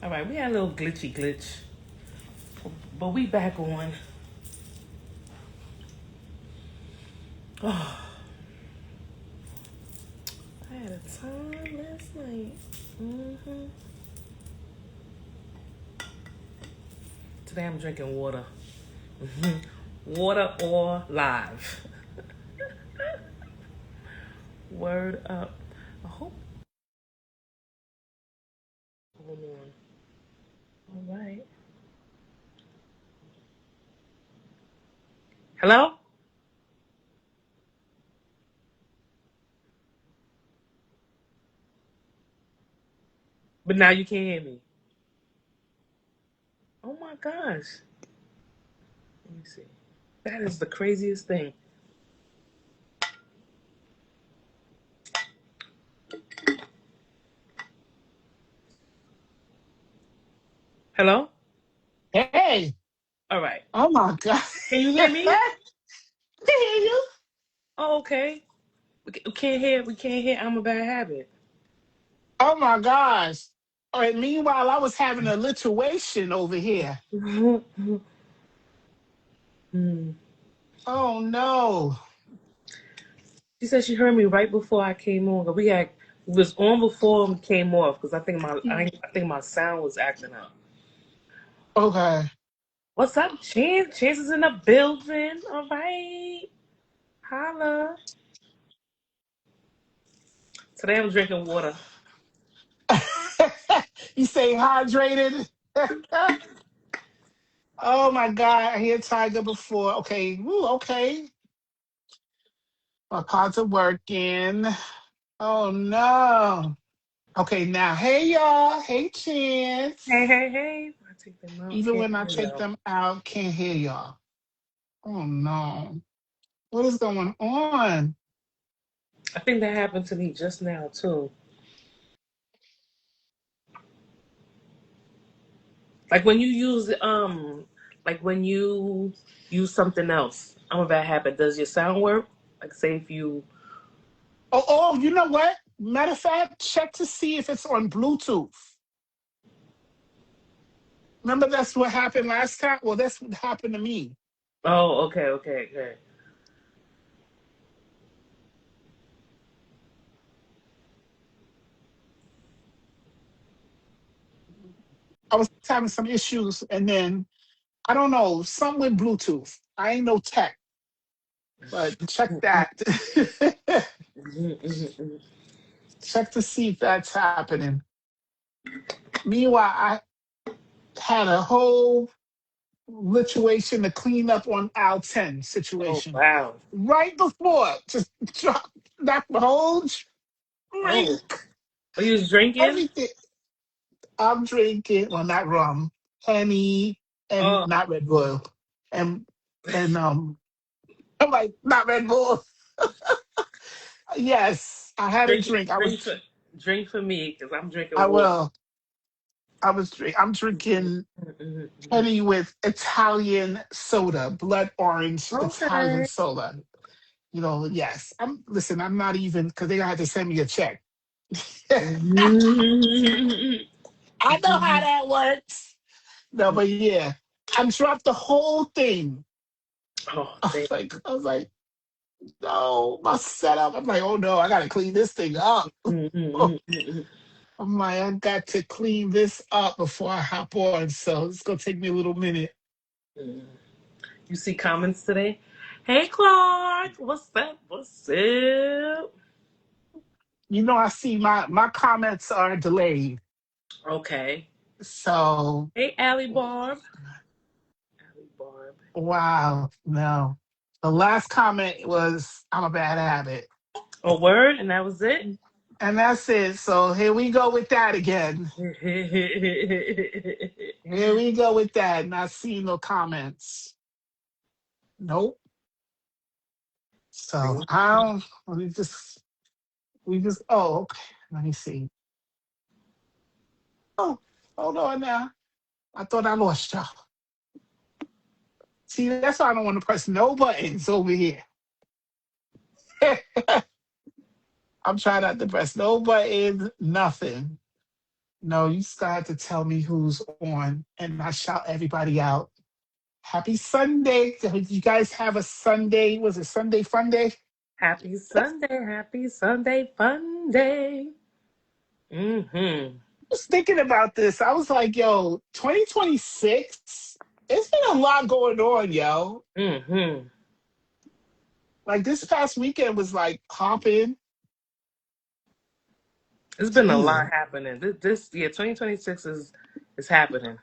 All right, we had a little glitch, but we back on. Oh, I had a time last night. hmm Today I'm drinking water. Water or live. Word up. I hope. Hold on. All right. Hello? But now you can't hear me. Oh my gosh. Let me see. That is the craziest thing. Hello? Hey, All right. oh my God. Can you hear I me? can hear you. Oh, okay. We can't hear I'm a bad habit. Oh my gosh. All right, meanwhile, I was having a lituation over here. Hmm. Oh no. She said she heard me right before I came on. We was on before we came off because I think my sound was acting up. Okay. What's up, Chance? Chance is in the building. All right, holla. Today I'm drinking water. You say hydrated? Oh my God. I hear Tiger before. Okay. Woo, okay. My pods are working. Oh no. Okay, now, hey y'all. Hey, Chance. Hey, hey, hey! I take them out. Even Can't when I hear take y'all. them out, can't hear y'all. Oh no. What is going on? I think that happened to me just now too. Like when you use like when you use something else. I'm a bad habit. Does your sound work? Like say if you Oh, you know what? Matter of fact, check to see if it's on Bluetooth. Remember that's what happened last time? Well, that's what happened to me. Oh, okay. I was having some issues and then I don't know, something with Bluetooth. I ain't no tech, but check that. Mhm. Check to see if that's happening. Meanwhile, I had a whole situation to clean up on Al 10 Oh situation. wow. Right before, just drop that whole Oh, drink, are you was drinking? everything. I'm drinking, well, not rum, Henny, and Oh, not Red Bull, and I'm like not Red Bull. Yes, I had a drink, drink. drink for, drink for me because I'm drinking I water. will. I'm drinking Mhm. Henny with Italian soda, blood orange Italian Okay. soda. You know, yes. Listen. I'm not even because they had to send me a check. Mhm. I know how that works. No, but yeah, I dropped the whole thing. Oh, I damn. was like, no, my setup. I'm like, oh no, I gotta clean this thing up. Mhm. I'm like, I got to clean this up before I hop on. So it's gonna take me a little minute. You see comments today? Hey, Clark. What's up? What's up? You know, I see my comments are delayed. Okay. So Hey, Allie Barb. Allie Barb. wow, no. The last comment was I'm a bad habit. A word, and that was it. And that's it. So here we go with that again. Here we go with that. Not seeing no comments. Nope. So I don't we just oh okay. Let me see. Oh, hold on now. I thought I lost y'all. See, that's why I don't want to press no buttons over here. I'm trying not to press no buttons, nothing. No, you still have to tell me who's on, and I shout everybody out. Happy Sunday! Did you guys have a Sunday? Was it Sunday Fun Day? Happy Sunday, fun day. Mm-hmm. Was thinking about this. I was like, yo, 2026, it's been a lot going on, yo. Mm-hmm. Like this past weekend was like hopping. It's been a Jesus. lot happening. This year, 2026 is happening.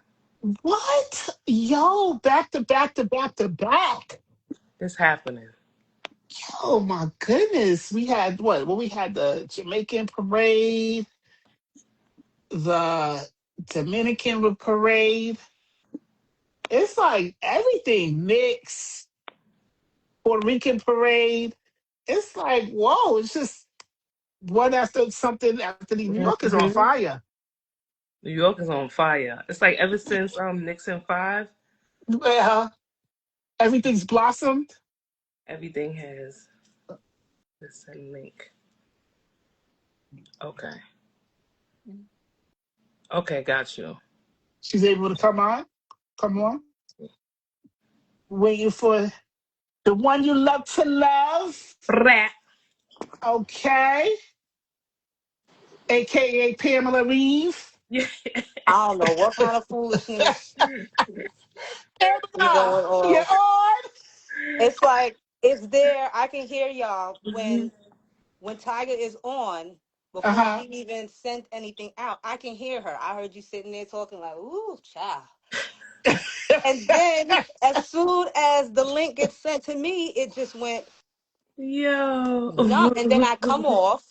What? Yo, back to back to back to back. It's happening. Oh my goodness. We had what? Well, we had the Jamaican parade, the Dominican parade. It's like everything mixed. Puerto Rican parade. It's like, whoa, it's just one after something after the New York is on Mm-hmm. fire. New York is on fire. It's like ever since Nixon 5, Well, everything's blossomed. everything has this link. Okay. Okay, got you. She's able to come on. Come on. Waiting for the one you love to love. Rat. Okay. AKA Pamela Reeve. Yeah. I don't know what kind of foolishness be Pamela, going you're on. on. It's like it's there. I can hear y'all when Tiger is on before she Uh-huh. even sent anything out. I can hear her. I heard you sitting there talking like, "Ooh, child." And then as soon as the link gets sent to me, it just went Yo. jump. And then I come off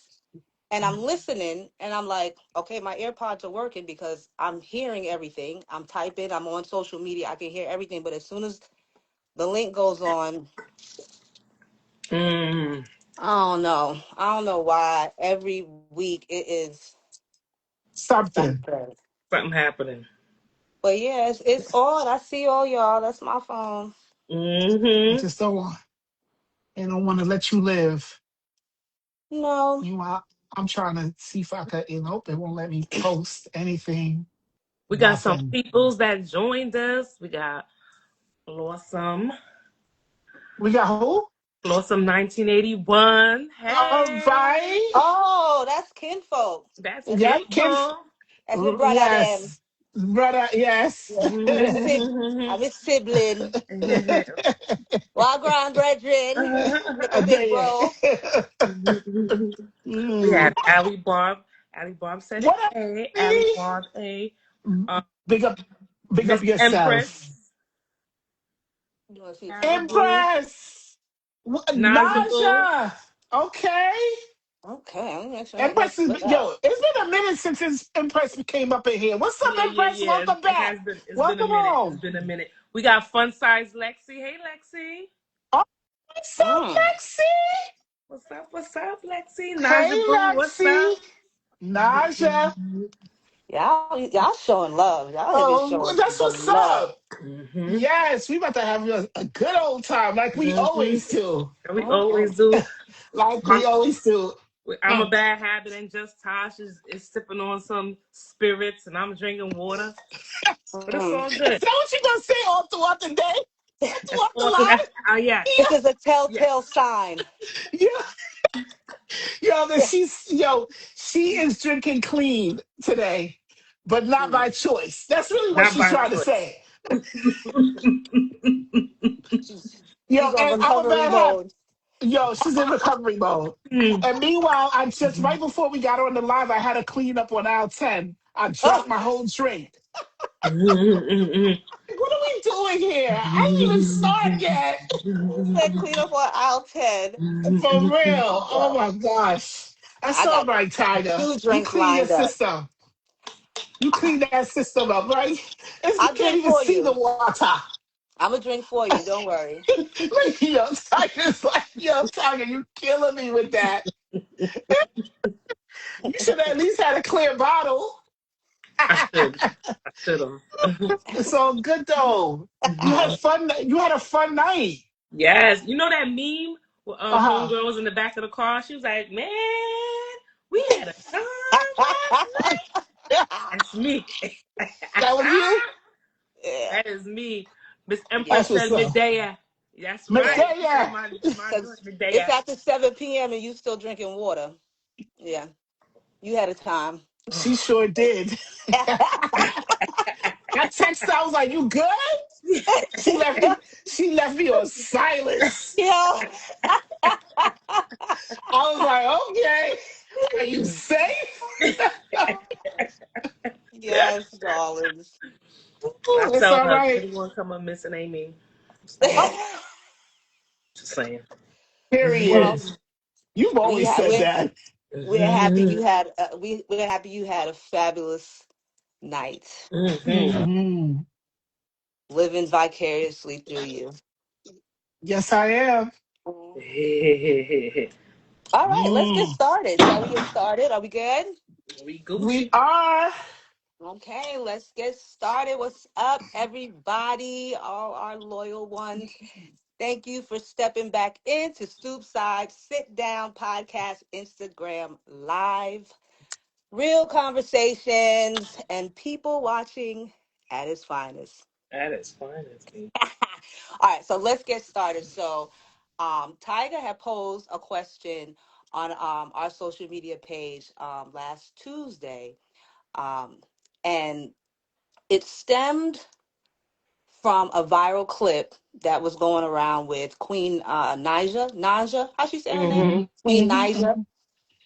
and I'm listening and I'm like, okay, my AirPods are working because I'm hearing everything. I'm typing, I'm on social media, I can hear everything. But as soon as the link goes on, Mm. I don't know. I don't know why every week it is Something. something. Something happening. But yeah, it's odd. I see all y'all. That's my phone. I Mm-hmm. just don't want. They don't want to let you live. No. You know, I'm trying to see if I could, it won't let me post anything. We got some Nothing. peoples that joined us. We got Blossom. We got who? Blossom 1981. All Hey. right. Oh, that's kinfolk. That's That's my Yep. Kim. that's my brother them. Yes. Brother, yes. Yeah. I'm his sibling. Well, grand brethren. Look a big There bro. you. We Mm. had Allie Barb. Allie Barb said, What up, hey. Allie lady? Barb, hey. Um, Big up, big up Miss yourself. Empress. You want to see his Carol phone? Boo. Empress. Naja Boo. Naja. Okay. Okay, I'm gonna make sure nobody Empress is, slip out. yo, it's been a minute since Empress came up in here. What's up, Empress? Yeah. Welcome It back. has been. It's been a Welcome minute. It's home. been a minute. We got Fun Size Lexi. Hey, Lexi. Oh, what's up, Mm. Lexi? What's up, Lexi? Hey, Naja Boo. What's Lexi. up? Naja. Y'all showing love. Y'all are just Oh, showing that's the what's love. up. Mm-hmm. Yes, we about to have a good old time like we Mm-hmm. always do. We Mm-mm. always do. Like we always do. I'm a Mm. bad habit, and just Tosh is sipping on some spirits, and I'm drinking water. But it's Mm. all Is good. that what you gonna say all throughout the day? All That's throughout the all. That's, live? yes, This is a yes. telltale sign. Yeah. That she is drinking clean today, but not by choice. That's really what Not she's by trying to choice. say. She's on And I'm a recovery bad habit. mode. She's in recovery mode. And meanwhile, I just right before we got on the live, I had to clean up on aisle 10. I Oh, dropped my whole drink. Like, what are we doing here? I didn't even start yet. he said clean up on aisle 10. For real. Oh Well, my gosh. That's I all got right, Tiger. 2 You drinks clean your lined up. system. You clean that system up, right? You I'll can't drink even for see the you. water. I'm going to drink for you. Don't worry. Like, Tiger's like, Tiger, you killing me with that. You should have at least had a clear bottle. I should. I should have. It's all good though. You had fun. You had a fun night. Yes. You know that meme where Uh-huh. homegirl was in the back of the car? She was like, man, we had a time last night. That's me. That was you? Yeah, That is me. Miss yeah. That's Empress what's said up. midday. That's Yeah, right. She said Medea. my because joint it's midday. after 7 p.m. and you still drinking water. Yeah, you had a time. She sure did. I texted her, I was like, you good? She left me on silence. Yo. I was like, okay, are you safe? Yes, darlings. I Ooh, it's tell all her if right. anyone come up missing, ain't me. Just saying. Just saying. Well, Period. You've we always ha- said we're that. we're happy you had we're happy you had a fabulous night, Mm-hmm. Hmm. living vicariously through you. Yes, I am. Mhm. we All right, let's get Mm. started. Shall we get started? Are we good? We Gucci. are. Okay, let's get started. What's up, everybody? All our loyal ones. Thank you for stepping back into Stoopside Sit Down Podcast Instagram Live. Real conversations and people watching at its finest. That is fine as me. All right, so let's get started. So, Tiger had posed a question on our social media page last Tuesday, um, and it stemmed from a viral clip that was going around with Queen Nijia, how she say her name? Mm-hmm. Hmm. Queen Hmm. Nijia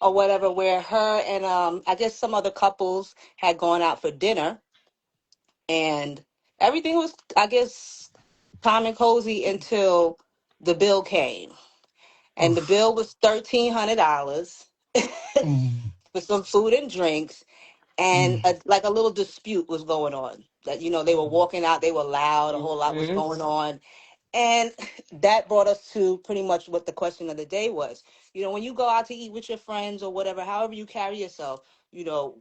or whatever, where her and I guess some other couples had gone out for dinner, and everything was, I guess, calm and cozy until the bill came, and the Oof. bill was $1,300 Mm. for some food and drinks, and Mm. like a little dispute was going on. That they were walking out, they were loud, a whole lot was Mm-hmm. going on, and that brought us to pretty much what the question of the day was. When you go out to eat with your friends or whatever, however you carry yourself,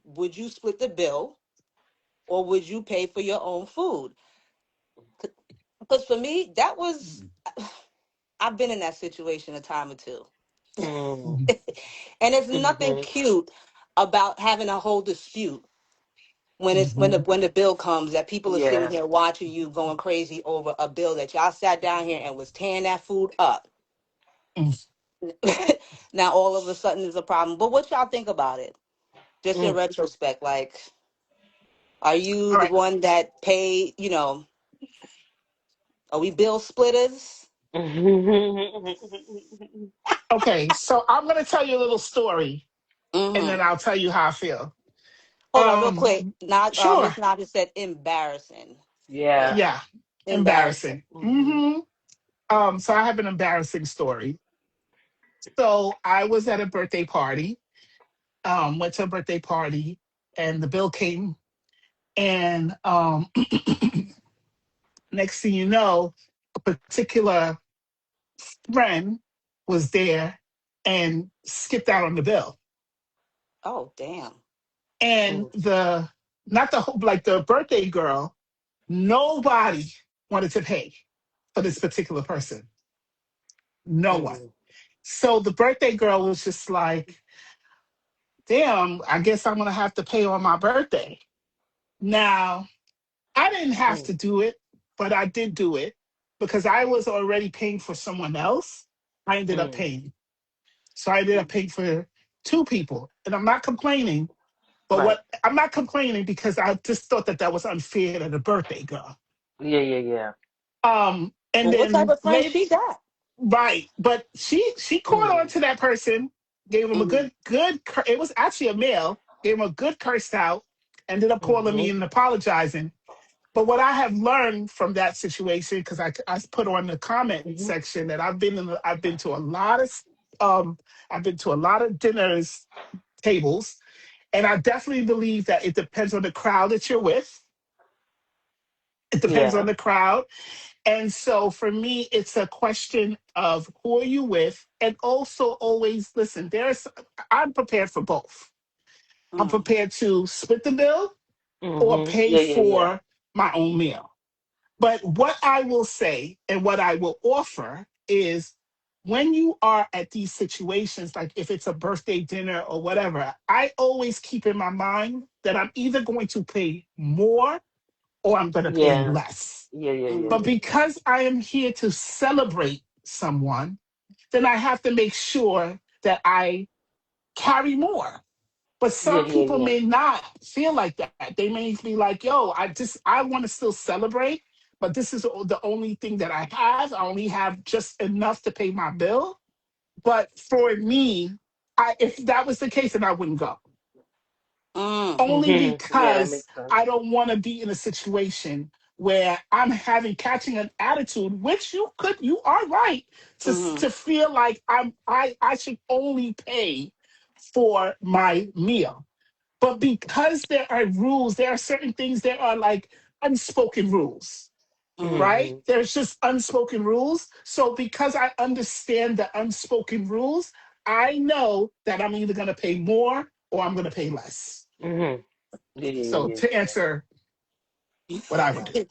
would you split the bill or would you pay for your own food? Because for me, that was, I've been in that situation a time or two. Mm-hmm. Mm. And it's nothing cute about having a whole dispute when it's when the Mhm. when the bill comes, that people are sitting Yeah. here watching you going crazy over a bill that y'all sat down here and was tearing that food up. Mm. Now all of a sudden there's a problem. But what y'all think about it? Just in retrospect, like, are you All the right. one that pay, are we bill splitters? Mm-hmm. Okay, so I'm gonna tell you a little story, and then Mm-hmm. I'll tell you how I feel. Hold on real Um, quick. Not sure. Miss Nadia said embarrassing. Yeah. Yeah. Yeah, Embarrassing. embarrassing. Mm-hmm. Hmm. So I have an embarrassing story. So I was at a birthday party. Went to a birthday party, and the bill came, and next thing you know, a particular friend was there and skipped out on the bill. Oh damn. And the not the whole like the birthday girl, nobody wanted to pay for this particular person. No one. Mm-hmm. So the birthday girl was just like, damn, I guess I'm gonna have to pay on my birthday. Now, I didn't have to do it, but I did do it because I was already paying for someone else. I ended up paying. So I ended up paying for two people. And I'm not complaining, but Right. what I'm not complaining because I just thought that that was unfair to the birthday girl. Yeah, yeah, yeah. And Well, what type then of friend later, she got? right, but she caught on to that person, gave him a Mm-hmm. it was actually a male, gave him a good curse out, ended up calling Mm-hmm. me and apologizing. But what I have learned from that situation, because I put on the comment Mm-hmm. section that I've been to a lot of um I've been to a lot of dinners tables, and I definitely believe that it depends on the crowd that you're with. It depends Yeah. on the crowd. And so for me, it's a question of who are you with? And also always listen, I'm prepared for both. I'm Mm. prepared to split the bill or Mm-hmm. pay Yeah, yeah, yeah. for my own meal. But what I will say and what I will offer is when you are at these situations, like if it's a birthday dinner or whatever, I always keep in my mind that I'm either going to pay more or I'm going to pay Yeah. less. Yeah. Yeah. Yeah. But Mm-hmm. Yeah. because I am here to celebrate someone, then I have to make sure that I carry more. But Yeah. some Yeah. people Yeah. may not feel like that. They may be like, yo, I want to still celebrate, but this is the only thing that I have. I only have just enough to pay my bill. But for me, if that was the case, then I wouldn't go. Mm. Only Yeah, that because makes sense. I don't want to be in a situation where I'm having catching an attitude, which you are right Mm-hmm. to feel like I should only pay for my meal. But because there are rules, there are certain things that are like unspoken rules, Mm-hmm. right? Mhm. There's just unspoken rules. So because I understand the unspoken rules, I know that I'm either going to pay more or I'm going to pay less. Mhm. Yeah. Yeah. So Yeah. to answer what I would do.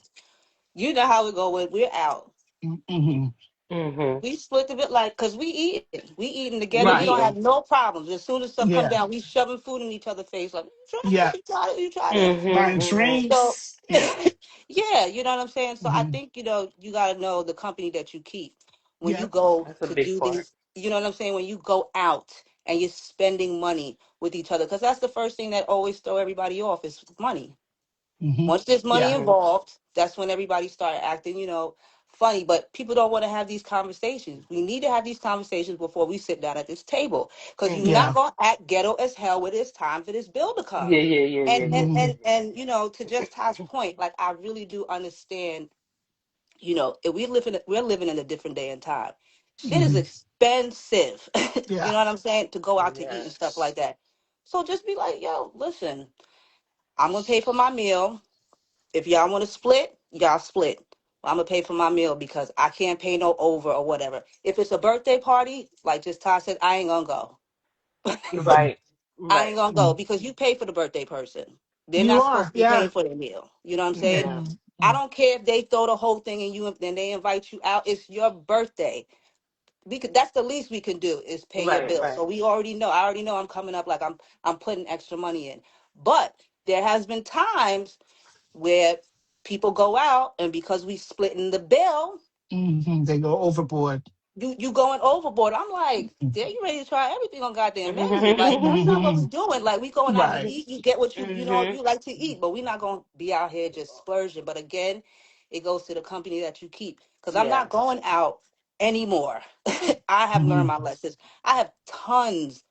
You know how we go when we're out. Hmm. Yeah. Mhm. We split the bit like, cause we eating, we eating We together. We don't Right. have eating. no problems. As soon as stuff come Yeah. down, we shoving food in each other's face. Like, you try this, Yeah. you try it, you try this. Mhm. Buying Mhm. So, drinks. Yeah. yeah, you know what I'm saying. So I Hmm. think you got to know the company that you keep when you Yeah. go That's a to big do part. these. You know what I'm saying. When you go out and you're spending money with each other, because that's the first thing that always throw everybody off is money. Hmm. Once there's money Yeah. Mhm. involved, that's when everybody started acting, funny. But people don't want to have these conversations. We need to have these conversations before we sit down at this table, because you're not Mhm. Yeah. gonna act ghetto as hell when it's time for this bill to come. Yeah. Yeah. Yeah. And Yeah. and Yeah. Hmm. and Yeah. and to just Todd's point, like I really do understand. If we're living in a different day and time. Shit is Hmm. expensive. You Yeah. know what I'm saying? To go out to eat and Yes. stuff like that. So just be like, yo, listen, I'm gonna pay for my meal. If y'all want to split, y'all split. I'm gonna pay for my meal because I can't pay no over or whatever. If it's a birthday party, like just Todd said, I ain't gonna go. You're Hmm. right. I Right. ain't gonna go because you pay for the birthday person. They're You not supposed are. to be Yeah. paying for their meal. You know what I'm saying? Yeah. Hmm. I don't care if they throw the whole thing in you and then they invite you out. It's your birthday. That's the least we can do is pay your Right. bill. Right. So we already know. I already know I'm coming up like I'm putting extra money in. But there has been times where people go out and because we splitting the bill, Hmm. They go overboard. you going overboard. I'm like, yeah, you ready to try everything on goddamn menu. Like that's not what Hmm. we doing. Like we going out to Right. eat, you get what Mhm. you like to eat, but we not gonna be out here just splurging. But again, it goes to the company that you keep. Cause I'm Yeah. not going out anymore. I have learned Hmm. my lessons. I have tons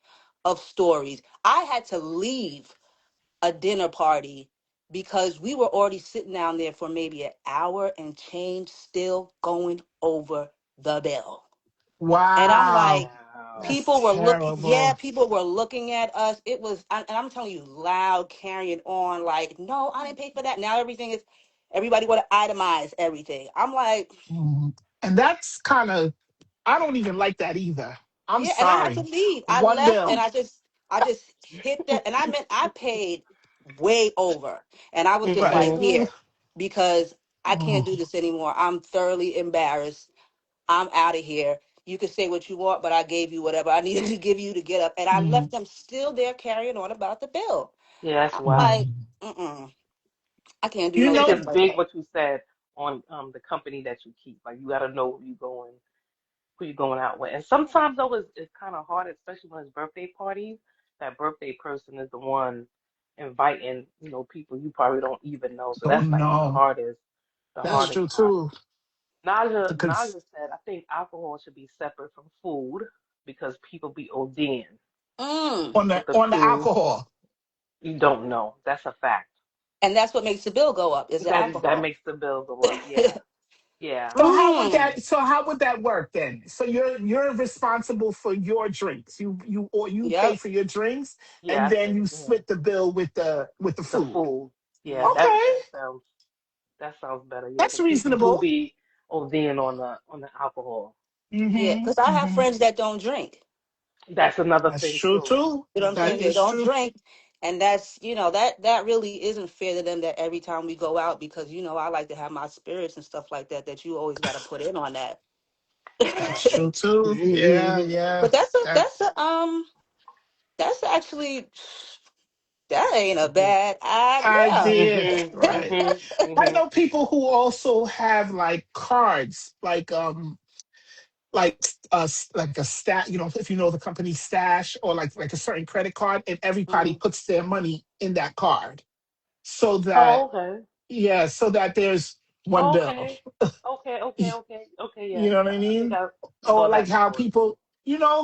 of stories. I had to leave a dinner party because we were already sitting down there for maybe an hour and change, still going over the bill. And I'm Wow. like, That's Wow. terrible. people were looking at us. It was, and I'm telling you, loud, carrying on, like, no, I didn't pay for that. Now everybody want to itemize everything. I'm like, Mhm. And that's kind of, I don't even like that either. I'm yeah, and I had to sorry. leave. I One left and bill. I just hit that, and I paid way over. And I was just Right. like, Mhm. Ugh. here, because I can't Oh. do this anymore. I'm thoroughly embarrassed. I'm out of here. You can say what you want, but I gave you whatever I needed to give you to get up. And I Mhm. left them still there carrying on about the bill. Yeah, that's I'm wild. like, Mhm. I can't do I You no think know, stuff it's like big that. what you said on the company that you keep. Like you got to know who you going out with. And sometimes though it's kind of hard, especially when it's birthday parties. That birthday person is the one inviting, people you probably don't even know. So oh that's like no, the that's Mm, hardest true part. too. Naja Because said, I think alcohol should be separate from food because people be ODing mm. on the with the on the food. alcohol. You don't know. That's a fact. And that's what makes the bill go up is the That alcohol. makes the bill go up. Yeah. Yeah. Mm. So how would that work then? So you're responsible for your drinks. You pay Yep. for your drinks Yeah, and I then think you yeah. split the bill with the The food. food. Yeah, Yep. Okay. that sounds better. Yeah, That's because people do reasonable. be ODing on the alcohol. Yeah. Hmm. Because I have Hmm. friends that don't drink. That's another That's thing true too. too. You know what I'm That saying? Mhm. They is don't true. drink. And that's, that really isn't fair to them that every time we go out, because, I like to have my spirits and stuff like that, that you always got to put in on that. That's true too. Yeah, yeah. But that's a That that's a that's actually that ain't a bad idea. idea, Mhm. right? Mhm. I Mhm. know people who also have like cards, like like a stat, if you know the company stash, or like a certain credit card, and everybody Hmm. puts their money in that card, so that Oh, okay. yeah, so that there's one bill. Okay. Okay. Okay. You Okay. Okay. Yeah. know what I I think mean? I Or saw like that how before too. people,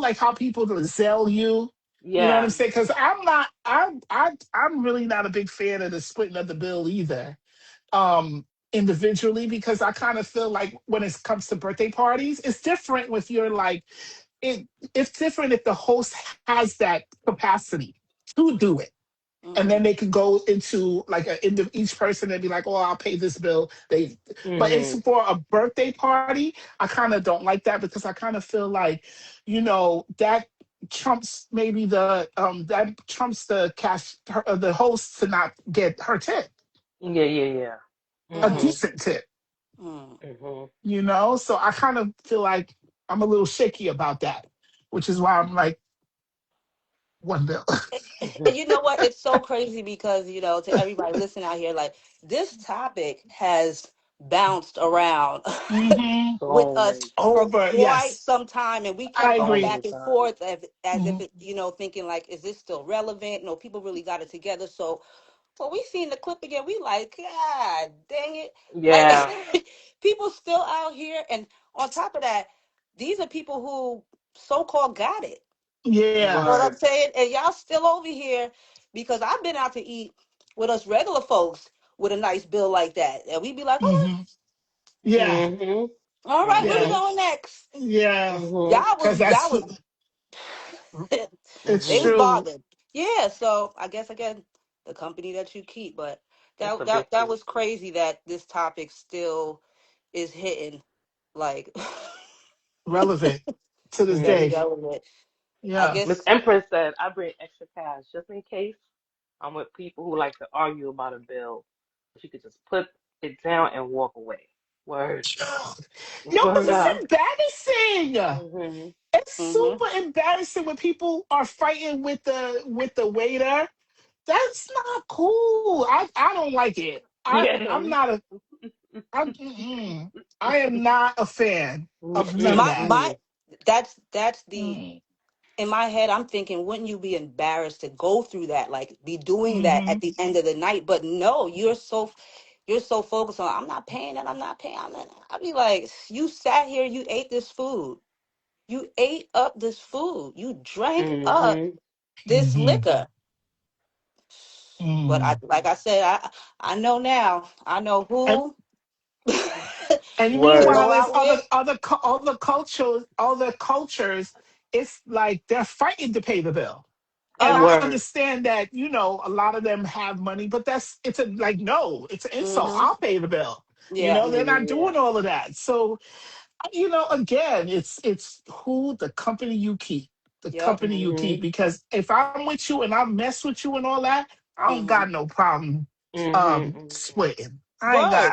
like how people sell you. You know what I'm Yeah. saying? Because I'm not, I'm really not a big fan of the splitting of the bill either. Individually, because I kind of feel like when it comes to birthday parties, it's different with your like it. It's different if the host has that capacity to do it, and then Hmm. they can go into like into each person and be like, "Oh, I'll pay this bill." But it's Mhm. for a birthday party. I kind of don't like that because I kind of feel like, that trumps the the host to not get her tip, Yeah. Yeah. Yeah. a Hmm. Mhm. decent tip. Hmm. Mhm. So I kind of feel like I'm a little shaky about that, which is why I'm like one bill. And Mhm. you know what? It's so crazy because, to everybody listening out here, like this topic has bounced around Hmm. with So us many for times. Over, quite yes, some time. And we I kept So going agree. back many and times. forth as if Hmm. it, thinking like, is this still relevant? No, people really got it together. So when we seen the clip again, we like, God dang it. Yeah. Like people still out here. And on top of that, these are people who so-called got it. You Yeah. know what I'm Word. saying? And y'all still over here because I've been out to eat with us regular folks with a nice bill like that. And we be like, oh, Hmm. Yeah. Mhm. all right, where we Yeah. Mhm. going next? Yeah. Mhm. Y'all Because was that's y'all was it's they was Mhm. true. bothered. Yeah, so I guess again, the company that you keep, but That's that a big that that key. was crazy that this topic still is hitting like Relevant to this very Mhm. day. relevant. I Yeah. Miss guess Empress said, "I bring extra cash just in case I'm with people who like to argue about a bill. She could just put it down and walk away. Word. Yo, because Word it's up. embarrassing. Mhm. It's mm-hmm. super embarrassing when people are fighting with the waiter. That's not cool. I don't like it. I'm Yeah. not a I am not a fan of See, none of my that. my Mm-mm-mm. that's the Mm. in my head, I'm thinking, wouldn't you be embarrassed to go through that, like be doing that Hmm. at the end of the night? But no, you're so focused on, I'm not paying that, I'm not paying. I'd be like, you sat here, you ate this food, you ate up this food, you drank up Mhm. this Hmm. liquor. But Mm. like I said, I know now. I know And, who and to Word. meanwhile, go there's out with. other cultures. It's like they're fighting to pay the bill. And Uh, I Word. understand that, a lot of them have money, but it's a like no, it's an insult. mm-hmm. I'll pay the bill. Yeah. Yeah, They're not yeah, yeah. doing all of that. So, again, it's who the company you keep, the Yep. company you keep. Mhm. Because if I'm with you and I mess with you and all that, I don't Mm-hmm. got no problem Mhm. Mhm. splitting. Right.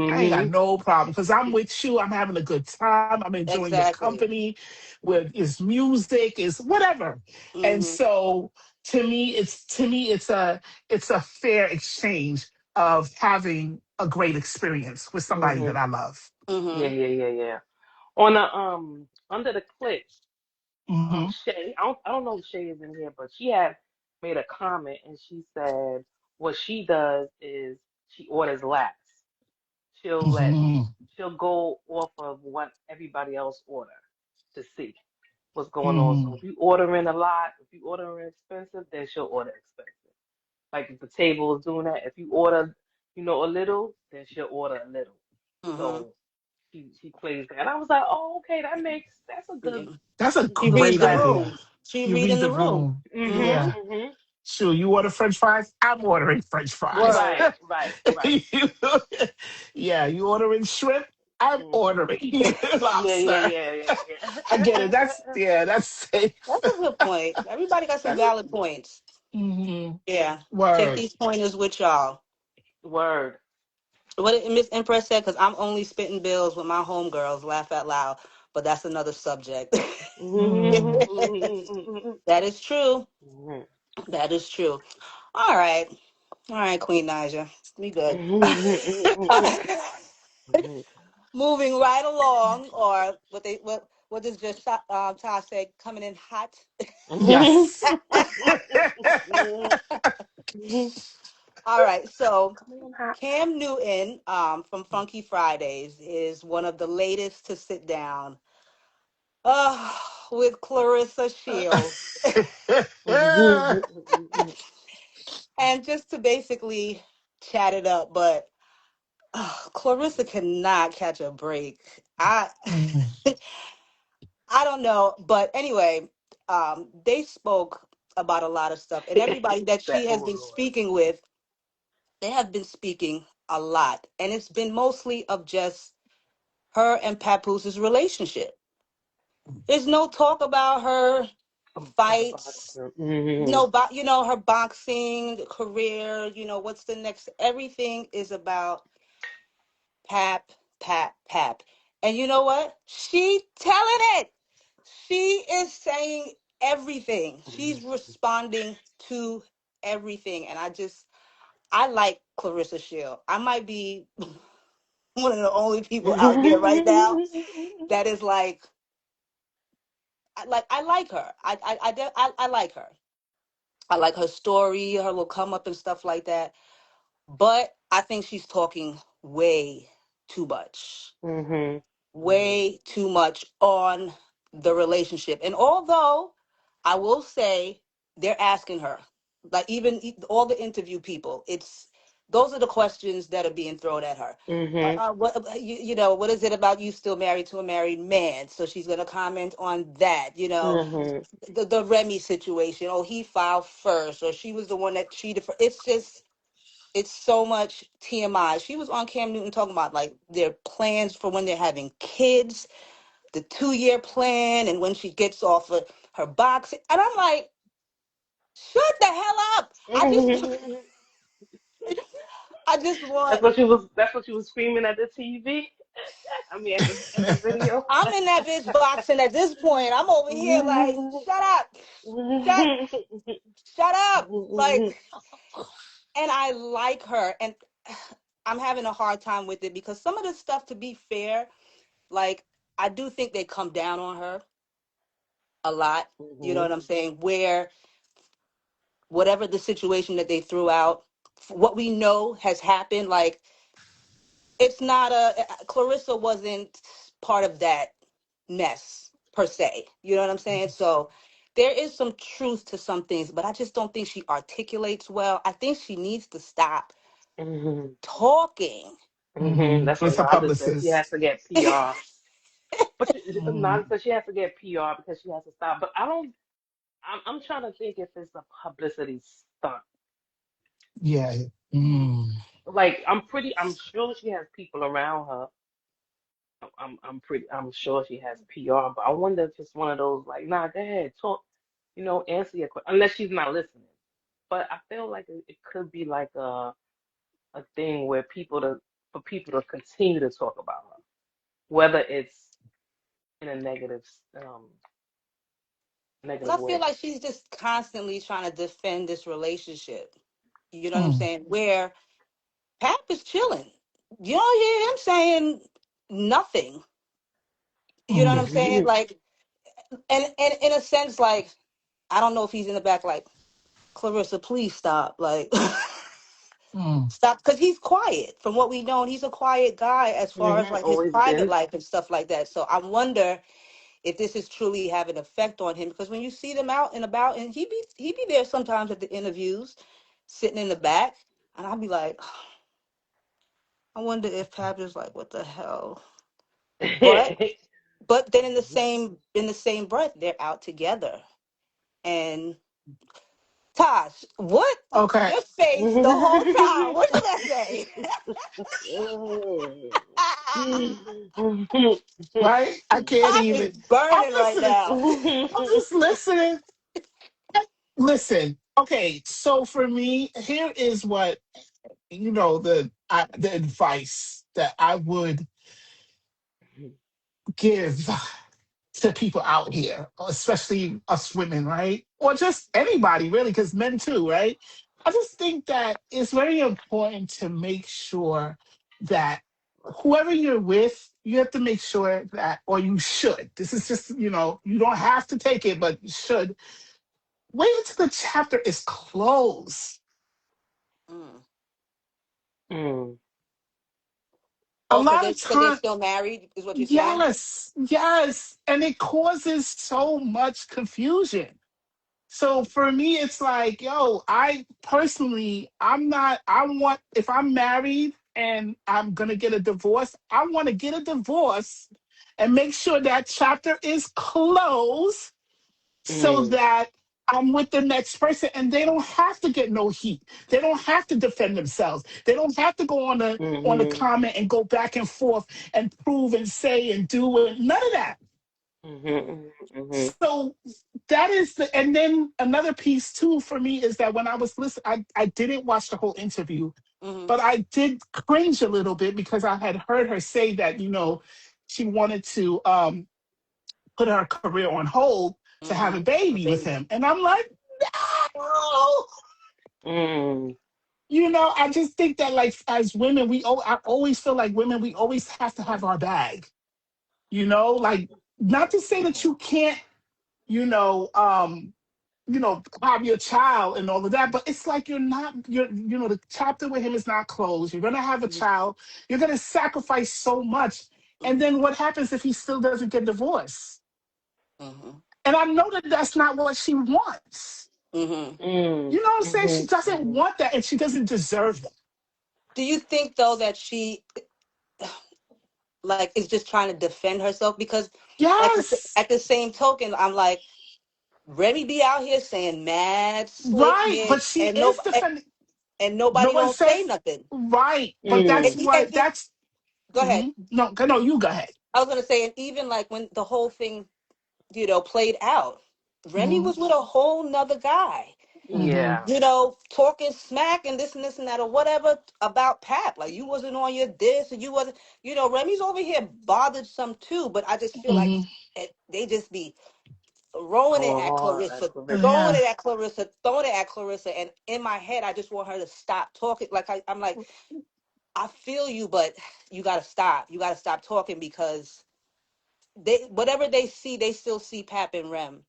I ain't got Mhm. no problem because I'm with you. I'm having a good time. I'm enjoying your Exactly. company. Where is music, is whatever. And Mm-hmm. so to me it's a fair exchange of having a great experience with somebody that Mhm. I love. Yeah, Mm-hmm. yeah, yeah, yeah. On the under the clip, Hmm. Shay, I don't know if Shay is in here, but she had made a comment and she said what she does is she orders laps. She'll let Hmm. she'll go off of what everybody else order to see what's going on. So Hmm. if you ordering a lot, if you ordering expensive, then she'll order expensive. Like if the table is doing that, if you order, a little, then she'll order a little. Mm-hmm. So she plays that. And I was like, oh, okay, that's a Yeah. That's a She good reads great the strategy. idea. room. She You reading read the the room. room. Mm-hmm. Yeah. Mhm. Sure, you order French fries. I'm ordering French fries. Word. Right, right, right. You- yeah, you ordering shrimp. I'm Mhm. ordering Yeah, yeah, lobster. yeah, yeah, I get it. yeah. That's safe. That's a good point. Everybody got some That's valid points. hmm Yeah. Take word. these pointers with y'all. Word. What did Miss Empress said, because I'm only spitting bills with my homegirls, laugh out loud. but that's another subject. Mm. That is true. That is true. All right. All right, Queen Nijia. We good. Moving right along, or what does just Ty say? Coming in hot. Yes. All right. So Come on, hot. Cam Newton from Funky Fridays is one of the latest to sit down with Clarissa Shields. And just to basically chat it up, but Clarissa cannot catch a break. Mm. I don't know, but anyway, they spoke about a lot of stuff, and everybody that That, she has oh been Lord. speaking with, they have been speaking a lot, and it's been mostly of just her and Papoose' relationship. There's no talk about her Of the fights, boxer. no, but her boxing career. What's the next? Everything is about Pap, Pap, Pap. And you know what? She telling it. She is saying everything. She's responding to everything. And I like Clarissa Shield. I might be one of the only people out here right now that is like, I like her. I like her. I like her story, her little come up and stuff like that. But I think she's talking way too much. Way too much on the relationship. And although I will say they're asking her, like even all the interview people, those are the questions that are being thrown at her. What what is it about you still married to a married man? So she's going to comment on that. The Remy situation. Oh, he filed first, or she was the one that cheated. It's so much TMI. She was on Cam Newton talking about like their plans for when they're having kids, the 2-year plan, and when she gets off of her boxing. And I'm like, shut the hell up. I just want. That's what she was screaming at the TV. I mean, at the video. I'm in that bitch boxing at this point. I'm over here like, shut up, shut, shut up, like. And I like her, and I'm having a hard time with it because some of this stuff, to be fair, like I do think they come down on her a lot. You know what I'm saying? Where whatever the situation that they threw out, what we know has happened, like it's not Clarissa wasn't part of that mess per se. You know what I'm saying? So there is some truth to some things, but I just don't think she articulates well. I think she needs to stop talking. That's what It's a Naja said. She has publicist. to get PR. But Naja Mm. said she has to get PR because she has to stop. But I don't. I'm trying to think if it's a publicity stunt. Yeah. Mm. Like I'm sure she has people around her. I'm sure she has PR, but I wonder if it's one of those like, nah, go ahead, talk, answer your question, unless she's not listening. But I feel like it could be like a thing where for people to continue to talk about her, whether it's in a um Because negative I feel way. like she's just constantly trying to defend this relationship. You know what I'm Mm. saying? Where Pap is chilling. You don't hear him saying nothing. You know what I'm Mm. saying? Like, and in a sense, like, I don't know if he's in the back, like, Clarissa, please stop. Like, Mm. stop. Because he's quiet. From what we know, and he's a quiet guy as far as, like, his Always private been. life and stuff like that. So I wonder if this is truly having an effect on him. Because when you see them out and about, and he be there sometimes at the interviews, sitting in the back, and I'll be like, I wonder if Pap is like, what the hell? But then in the same breath, they're out together. And Tosh, what Okay. your face the whole time? What you gonna say? Right? I can't Tosh is even. I'm burning right listening. now. I'm just listening. Listen. Okay. So for me, here is what the advice that I would give. to people out here, especially us women, right? Or just anybody, really, because men too, right? I just think that it's very important to make sure that whoever you're with, you have to make sure that, or you should. This is just, you don't have to take it, but you should wait until the chapter is closed. Mm. Mm. A Oh, lot of because they're time, still married, is what you're saying? yes, yes, and it causes so much confusion. So for me, it's like, yo, I personally, I want, if I'm married and I'm going to get a divorce, I want to get a divorce and make sure that chapter is closed so Mm. that I'm with the next person and they don't have to get no heat. They don't have to defend themselves. They don't have to go on the Mhm. comment and go back and forth and prove and say and do it. None of that. Mhm. Mhm. So that is and then another piece too for me is that when I was listening, I didn't watch the whole interview, Mm-hmm. but I did cringe a little bit because I had heard her say that, she wanted to put her career on hold to have a Mm-hmm. A baby with baby. him. And I'm like, no. Mm. I just think that like as women, I always feel like women, we always have to have our bag. Like not to say that you can't, you know, um, have your child and all of that, but it's like the chapter with him is not closed. You're gonna have a child. You're gonna sacrifice so much, and Mm-hmm. then what happens if he still doesn't get divorced? Mm-hmm. And I know that that's not what she wants. Mm-hmm. Mm. You know what I'm saying? She Mhm. doesn't Mhm. want that, and she doesn't deserve that. Do you think though that she like is just trying to defend herself? Because Yes, at the same token, I'm like, Remy be out here saying mad right. slickness, But she is defending. and No nobody one don't say says nothing. right, but And, that's Mm. what that's. go ahead. No, no, you go ahead. I was gonna say, and even like when the whole thing, played out, Remy Hmm. was with a whole nother guy. Hmm. Yeah. Talking smack and this and that or whatever about Pap. Like you wasn't on your this and you wasn't. Remy's over here bothered some too, but I just feel like Hmm. they just be throwing it Going at hard at Clarissa, Clarissa. throwing Yeah. it at Clarissa, throwing it at Clarissa. And in my head, I just want her to stop talking. Like I'm like, I feel you, but you gotta stop. You gotta stop talking because they whatever they see, they still see Pap and Rem.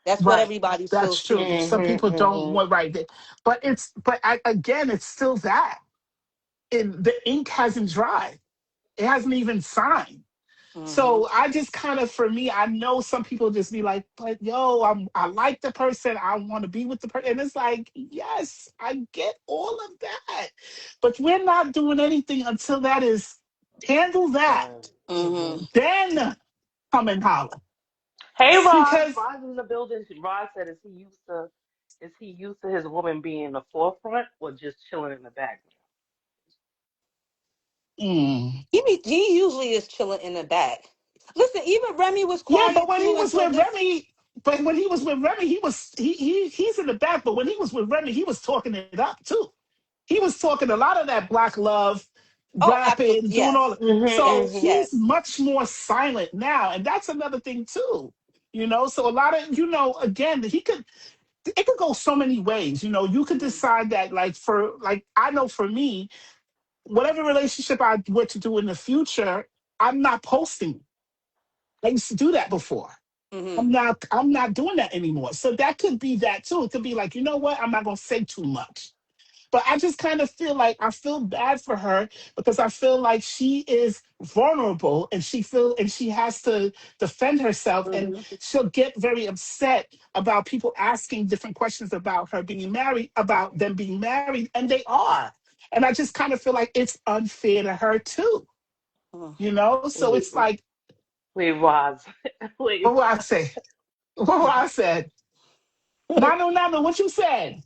That's what Right. everybody still That's true. sees. Some Mhm. people don't Mhm. want right there. Again, it's still that. The ink hasn't dried. It hasn't even signed. Hmm. So I just kind of, for me, I know some people just be like, but yo, I like the person. I want to be with the person. And it's like, yes, I get all of that. But we're not doing anything until that is handle that. Done. Hmm. Mhm. Then come and holler. Hey, Roz. Because Roz in the building. Roz said, is he used to his woman being in the forefront or just chilling in the background?" mm, He usually is chilling in the back. Listen, even Remy was yeah, but quiet when he too was until with this. Remy, he's in the back. But when he was with Remy, he was talking it up too. He was talking a lot of that black love, Oh, absolutely, rapping, doing all. yes, Mhm. So Mhm. he's yes. much more silent now, and that's another thing too. So a lot of again, it could go so many ways. You could Hmm. decide that I know for me, whatever relationship I were to do in the future, I'm not posting. I used to do that before. Hmm. I'm not doing that anymore. So that could be that too. It could be like, you know what? I'm not gonna say too much. But I just kind of feel like I feel bad for her because I feel like she is vulnerable and she has to defend herself and Mhm. she'll get very upset about people asking different questions about her being married, about them being married, and they are. And I just kind of feel like it's unfair to her too. Hmm. So Wait, it's like, wait, Roz. what Wait. will I say? What will I said? Nano, Nano, what you said?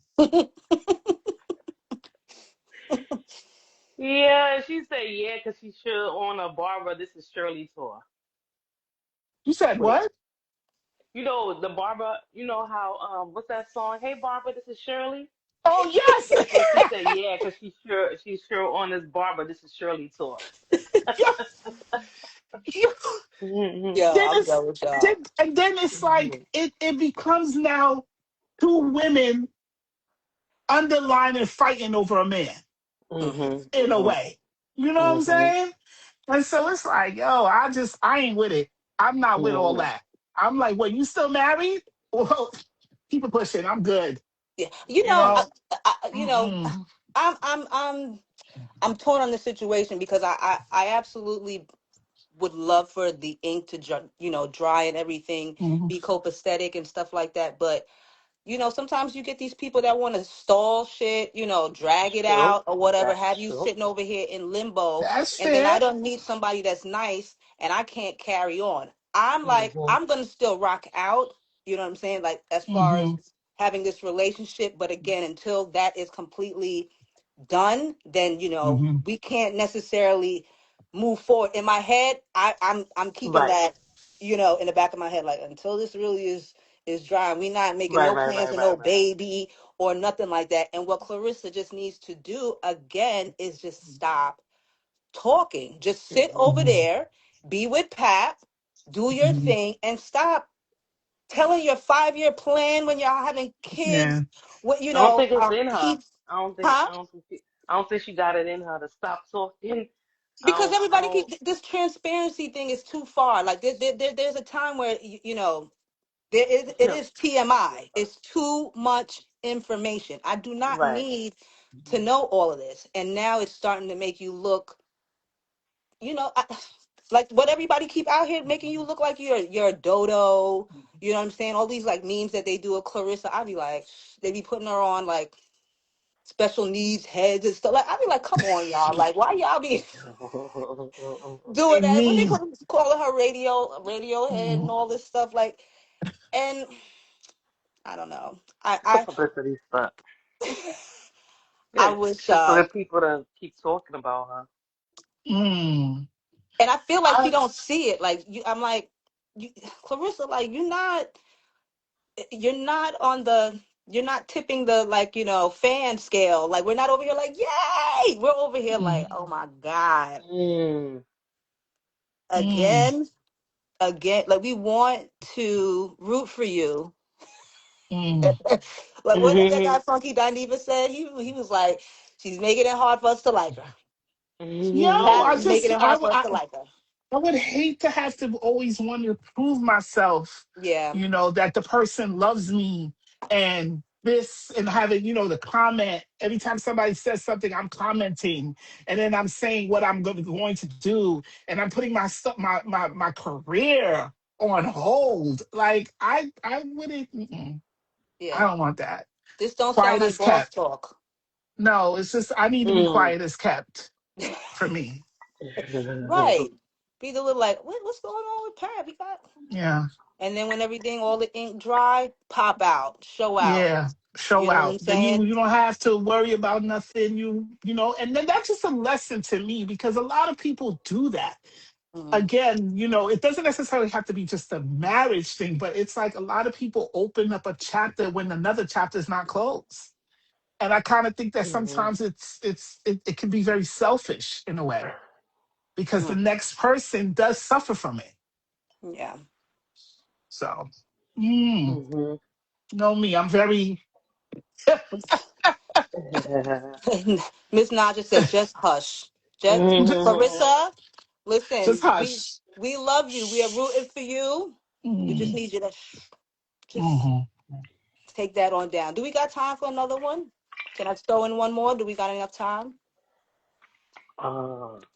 Yeah, she said yeah, cause she's sure on a Barbara. This is Shirley tour. You said Wait, what? the Barbara. You know how what's that song? Hey Barbara, this is Shirley. Oh yes. Yeah, she said yeah, cause she's sure on this Barbara. This is Shirley tour. Yeah. Mhm. Yo, then I'm it's done with y'all. and then it's like Mhm. it becomes now two women underlining and fighting over a man Hmm. Mhm. in a Mhm. way. You know what I'm Mhm. saying? And so it's like, yo, I ain't with it. I'm not with all Mhm. that. I'm like, well, you still married? Well, keep it pushing. I'm good. Yeah, You know? you know, Mm-mm. I'm I'm I'm I'm torn on the situation because I absolutely would love for the ink to dry and everything, Mm-hmm. be copacetic and stuff like that. But sometimes you get these people that want to stall shit, drag it True. out or whatever, That's have you true. sitting over here in limbo. That's And then I fair. don't meet somebody that's nice and I can't carry on. I'm like, Mhm. I'm going to still rock out, you know what I'm saying? Like, as far as Mm-hmm. having this relationship. But again, until that is completely done, then Mm-hmm. we can't necessarily move forward. In my head, I'm keeping Right. that in the back of my head, like until this really is dry. We not making Right. no Right. plans Right. with Right. no Right. baby or nothing like that. And what Clarissa just needs to do again is just stop talking. Just sit Mhm. over Mm-hmm. there, be with Pat, do your Mm-hmm. thing, and stop telling your 5-year plan when y'all having Yeah. kids. What I don't think it's in her. keep, I don't think. huh? I don't think. I don't think she got it in her to stop talking. I Because don't. I everybody don't. keep this transparency thing is too far. Like there's a time where it No. is TMI. It's too much information. I do not Right. need to know all of this, and now it's starting to make you look, like what everybody keep out here making you look like you're a dodo. You know what I'm saying? All these like memes that they do of Clarissa, I be like, they be putting her on like special needs heads and stuff. Like I be like, come on, y'all. Like why y'all be doing They that? When they mean. calling her radio head and Mm-hmm. all this stuff, like, and I don't know. It's a publicity stunt. I I It's wish, just for the people to keep talking about her. Mm. and I feel like she I, don't see it. Like I'm like, you, Clarissa, like you're not on the. You're not tipping the like fan scale. Like we're not over here like yay. We're over here like mm, oh my god Mm. mm, again like we want to root for you. mm, Like what did that Mhm. guy Funky Dineva said? He was like, she's making it hard for us to like her. yo, Pat I is Mhm. making just, it hard for us to like her. I would hate to have to always want to prove myself, Yeah. that the person loves me and this and having, the comment. Every time somebody says something, I'm commenting and then I'm saying what I'm going to do and I'm putting my stuff, my career on hold. Like I wouldn't, I Yeah. don't want that. This don't sound Quiet like is boss kept. talk. No, it's just, I need to be Mm. quiet as kept for me. Right. Be the little like, what's going on with Pat? We got, Yeah. and then when everything, all the ink dry, pop out, show out. Yeah, show You know what out. I'm Then you saying? you don't have to worry about nothing. And then that's just a lesson to me because a lot of people do that. Mm-hmm. Again, it doesn't necessarily have to be just a marriage thing, but it's like a lot of people open up a chapter when another chapter is not closed. And I kind of think that Mhm. sometimes it can be very selfish in a way because the next person does suffer from it. Yeah. So, mm, Mhm. know me, I'm very Miss Naja said, just hush. Just Mhm. Clarissa, just listen, we hush. we love you. We are rooting for you. We just Mm, need you to just mhm. take that on down. Do we got time for another one? Can I throw in one more? Do we got enough time?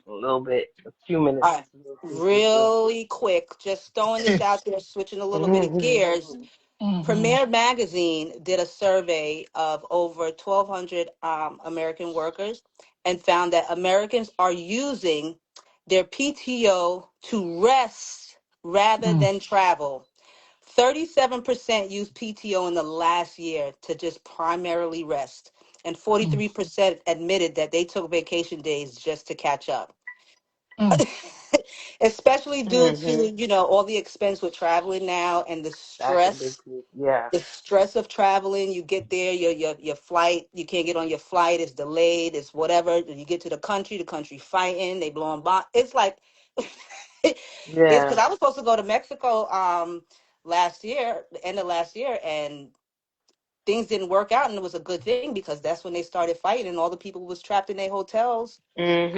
A little bit, a few minutes. All right. We'll see. We'll see. Really quick, just throwing this out there, switching a little bit of gears. Mhm. Mhm. Premier Magazine did a survey of over 1,200 American workers and found that Americans are using their PTO to rest rather Mm, than travel. 37% used PTO in the last year to just primarily rest, and mm, 43% admitted that they took vacation days just to catch up. mm. Especially due Mhm. to, all the expense with traveling now and the That's a big stress piece. Yes. the stress of traveling. You get there, your flight, you can't get on your flight, it's delayed, it's whatever. You get to the country fighting, they blowing bomb. It's like It's Yeah. because I was supposed to go to Mexico last year, the end of last year, and things didn't work out, and it was a good thing because that's when they started fighting, and all the people was trapped in their hotels.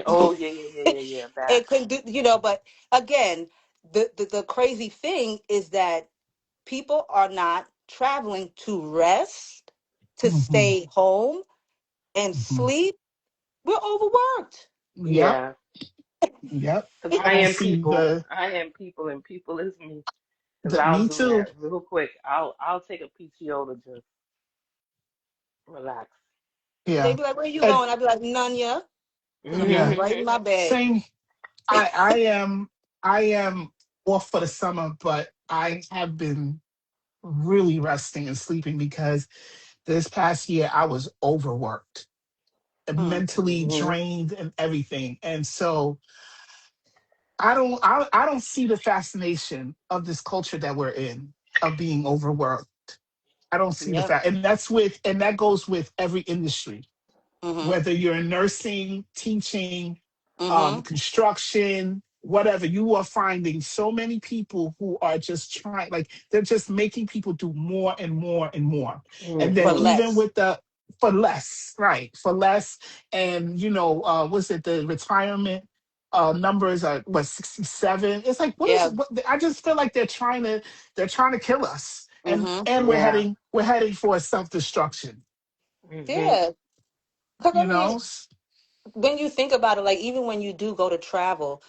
Oh yeah, yeah, yeah, yeah, yeah. That. It couldn't do, but again, the crazy thing is that people are not traveling to rest, to Hmm. stay home and Hmm. sleep. We're overworked. Yep. Yeah. Yep. Cause I I don't am see people. I am people, and people is me. Cause I'll me do too. that real quick. I'll take a PTO to just relax. They Yeah. be like, "Where you And going?" I'd be like, "None, yeah." Gonna be yeah. right in my bed. Same. I am I am off for the summer, but I have been really resting and sleeping because this past year I was overworked, Mm, mentally Mhm. drained and everything. And so I don't see the fascination of this culture that we're in of being overworked. I don't see the yeah. fact, and that goes with every industry, Mhm. whether you're in nursing, teaching, Mhm. construction, whatever. You are finding so many people who are just trying, like they're just making people do more and more and more. And then For Mhm. even less. with the for less, right? For less, and was it the retirement? Numbers are what 67. It's like Yeah. what I just feel like they're trying to kill us, Mhm. and Yeah. we're heading for self destruction. Mhm. Yeah. Because I You mean, know. when you think about it, like even when you do go to travel,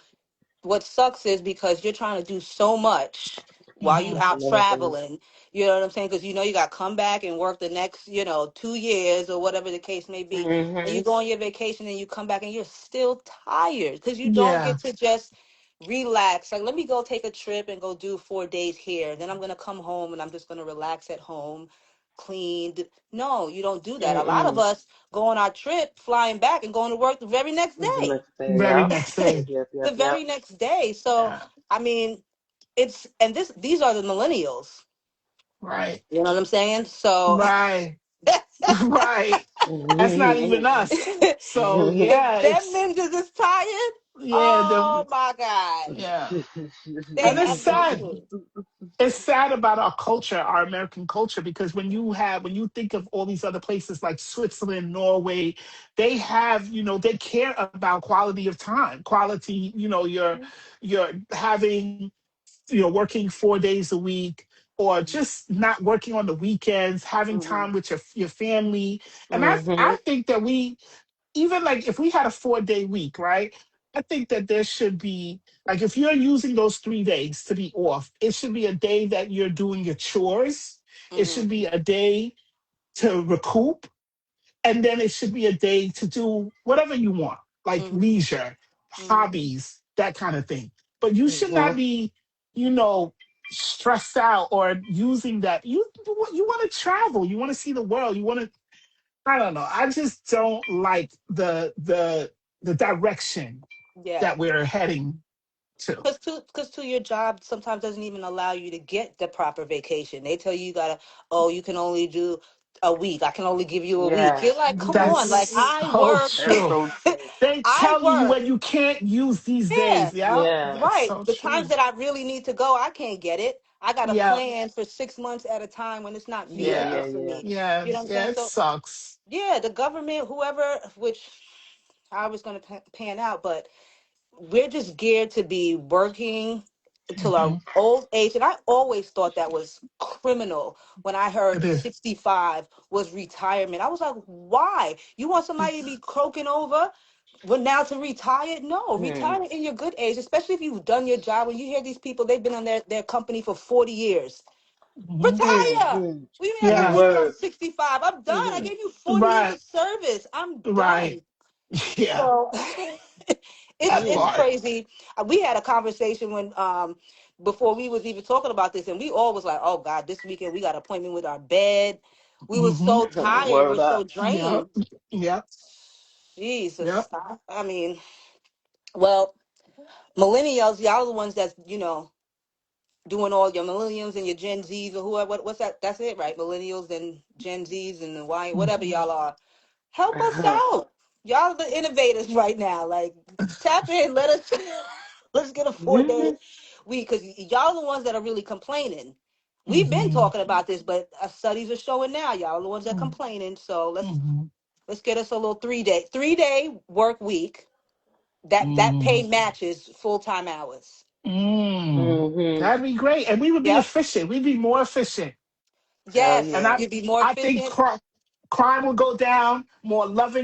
what sucks is because you're trying to do so much while you Hmm. out Nothing. traveling. You know what I'm saying? Because you got to come back and work the next 2 years or whatever the case may be, and you Mhm. go on your vacation and you come back and you're still tired because you don't Yeah. get to just relax. Like, let me go take a trip and go do 4 days here. Then I'm gonna come home and I'm just gonna relax at home, cleaned. No, you don't do that. A lot of Mm-mm. us go on our trip, flying back and going to work the very next The day. next day. Very Yep. next Yep. day. Yep. The Yep. Yep. very next day. So Yeah. I mean, it's and these are the millennials. Right. You know what I'm saying? So Right. Right. That's not even us. if So yeah, them it's ninjas is tired, yeah, oh my god, yeah. they And it's sad. absolutely. It's sad about our culture, our American culture, because when you think of all these other places like Switzerland, Norway, they have, they care about quality of time, quality, you're having working 4 days a week, or just not working on the weekends, having Mhm. time with your family. And I Mhm. think that we, even like if we had a 4 day week, right? I think that there should be, like, if you're using those 3 days to be off, it should be a day that you're doing your chores. It Hmm. should be a day to recoup, and then it should be a day to do whatever you want, like Hmm. leisure, Hmm. hobbies, that kind of thing. But you should not Mhm. be, you know, stressed out or using that. You want to travel, you want to see the world, you want to. I don't know. I just don't like the direction Yeah. that we're heading to. Cause your job sometimes doesn't even allow you to get the proper vacation. They tell you gotta, oh, you can only do a week. I can only give you a week. Yeah. You're like, come on, like Mhm. That's I so work, That's true. so true. They I tell you work. when you can't use these Yeah, days. Yeah, Yeah. that's right. so The times true. that I really need to go, I can't get it. I got to Yeah, plan for 6 months at a time when it's not Yeah. feasible Yeah. yeah, for Yeah. me. yeah, You know what I'm yeah. saying? It So, sucks. yeah, the government, whoever, which I was going to pan out, but we're just geared to be working until our Hmm. old age. And I always thought that was criminal when I It heard is. 65 was retirement. I was like, why? You want somebody to be croaking over? But now to retire? No, Hmm. retire in your good age, especially if you've done your job. When you hear these people, they've been on their company for 40 years. Hmm. Retire! Mhm. What do you mean I got to Yeah, wait till I'm Word. 65? I'm done. I Mhm. gave you 40 years right, of service. I'm right. done. Yeah, So that it's Mhm. part. crazy. We had a conversation when before we was even talking about this, and we all was like, "Oh God, this weekend we got an appointment with our bed." We were Hmm. so tired. We're Word so up. Yep, drained. yep, Jesus, yep. I mean, well, millennials, y'all are the ones that's doing all your millennials and your Gen Zs or whoever. What's that? That's it, right? Millennials and Gen Zs and the Y, whatever y'all are. Help us out. Y'all are the innovators right now. Like, tap in. Let us. Let's get a 4 day Mhm. week because y'all are the ones that are really complaining. We've been Mm-hmm. talking about this, but studies are showing now y'all are the ones that are complaining. So Mm-hmm. let's get us a little 3 day work week that Mm-hmm. pay matches full-time hours. Mm. Mhm. That'd be great, and we would be Yep. efficient. We'd be more efficient, Hell Yes, and yeah. you'd be more I think efficient. crime would go down. More love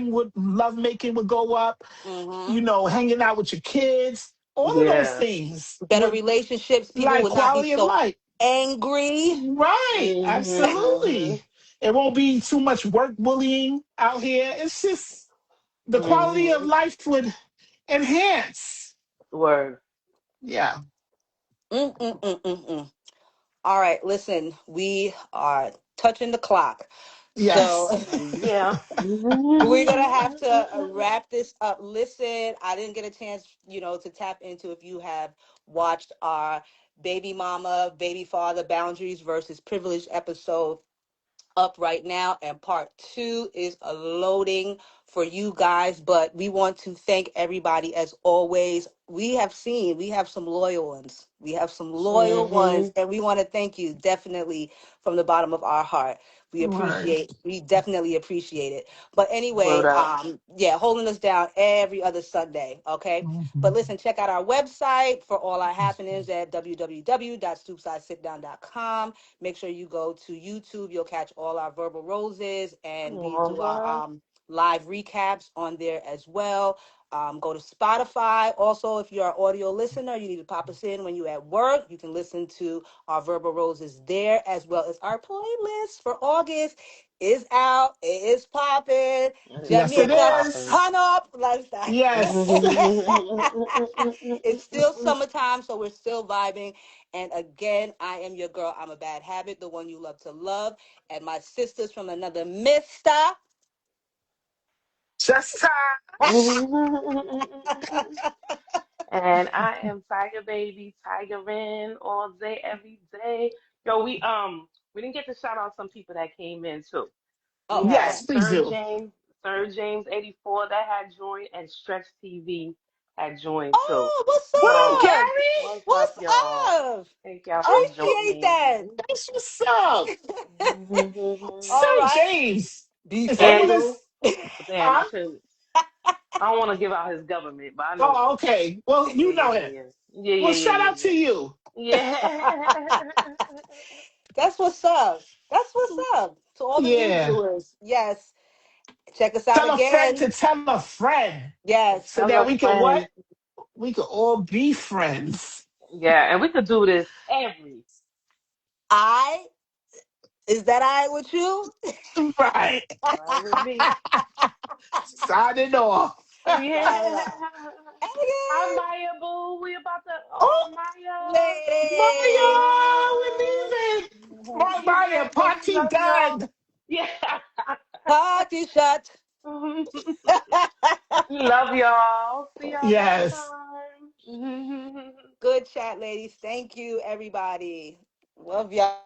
making would go up. Hmm. You know, hanging out with your kids. All of those Yeah. things Better would relationships. People like would not be quality of so life. angry. Right, Mhm. absolutely. Mhm. It won't be too much work bullying out here. It's just the quality of Mhm. life would enhance. Word. Yeah. Mm-mm-mm-mm-mm. All right, listen, we are touching the clock. So Yes. Yeah. we're gonna have to wrap this up. Listen, I didn't get a chance, to tap into if you have watched our baby mama, baby father boundaries versus privilege episode up right now, and part two is a loading for you guys. But we want to thank everybody as always. We have some loyal ones. We have some loyal ones, Mhm. and we want to thank you definitely from the bottom of our heart. Right. We definitely appreciate it. But Word anyway, up. yeah, holding us down every other Sunday. Okay. But Mhm. listen, check out our website for all our happenings at www.stoopsidesitdown.com. Make sure you go to YouTube. You'll catch all our verbal roses, and we All do our right. live recaps on there as well. Go to Spotify. Also, if you're an audio listener, you need to pop us in when you're at work. You can listen to our verbal roses there, as well as our playlist for August is out. It is popping. It's Yes, it super Jamaica, popping. is. turn up. Let's start. Yes. It's still summertime, so we're still vibing. And again, I am your girl. I'm a bad habit, the one you love to love. And my sisters from another mister. Just time. And I am Tiger Baby, Tiger in all day, every day. Yo, we didn't get to shout out some people that came in too. We Oh, had Yes, okay. please do. Sir James 84 that had joined, and Stretch TV had joined too. Oh, what's What up, So up? Gary? what's up, What's y'all? up? Thank y'all for Appreciate that. joining. That's what's up. Sir All right. James. Is that what Befriended. Andrew, it's? damn, Huh? I don't want to give out his government, but I know Oh, him. okay. Well, Yeah, you know yeah, him. yeah, yeah, Well, yeah, shout yeah, out to yeah, you. yeah. That's what's up. That's what's up to all the new Yeah. viewers. Yes. Check us out Tell a friend again. to tell a friend Yes. so Tell that a we can what? friend. We could all be friends. Yeah, and we could do this every. I is that I with you? Right. Fine with me. Signing off. Sign Yeah. off. Hi, Again, Maya Boo. We about to. Oh, Oh, Maya. lady. Maya, we're leaving. Bye, Yeah, Maya. but we Party love y'all. done. Yeah. Party shot. We love y'all. See y'all next Yes. time. Good chat, ladies. Thank you, everybody. Love y'all.